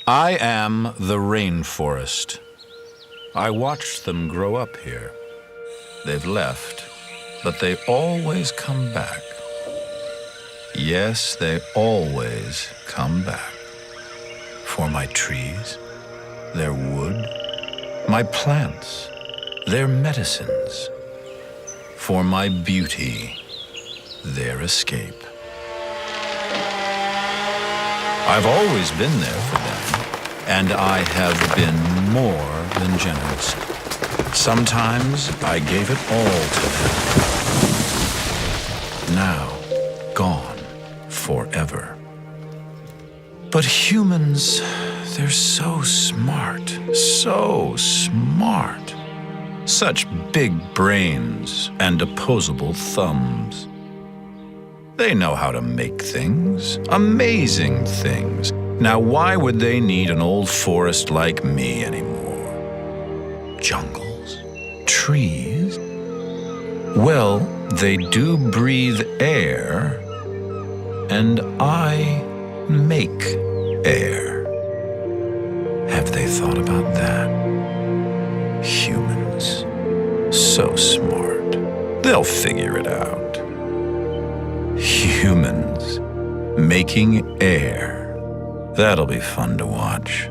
I am the Rainforest. I watched them grow up here. They've left, but they always come back. Yes, they always come back. For my trees, their wood, my plants, their medicines. For my beauty, their escape. I've always been there for them, and I have been more than generous. Sometimes I gave it all to them. Now, gone forever. But humans, they're so smart, so smart. Such big brains and opposable thumbs. They know how to make things, amazing things. Now, why would they need an old forest like me anymore? Jungles? Trees? Well, they do breathe air, and I make air. Have they thought about that? Humans. So smart. They'll figure it out. Humans making air. That'll be fun to watch.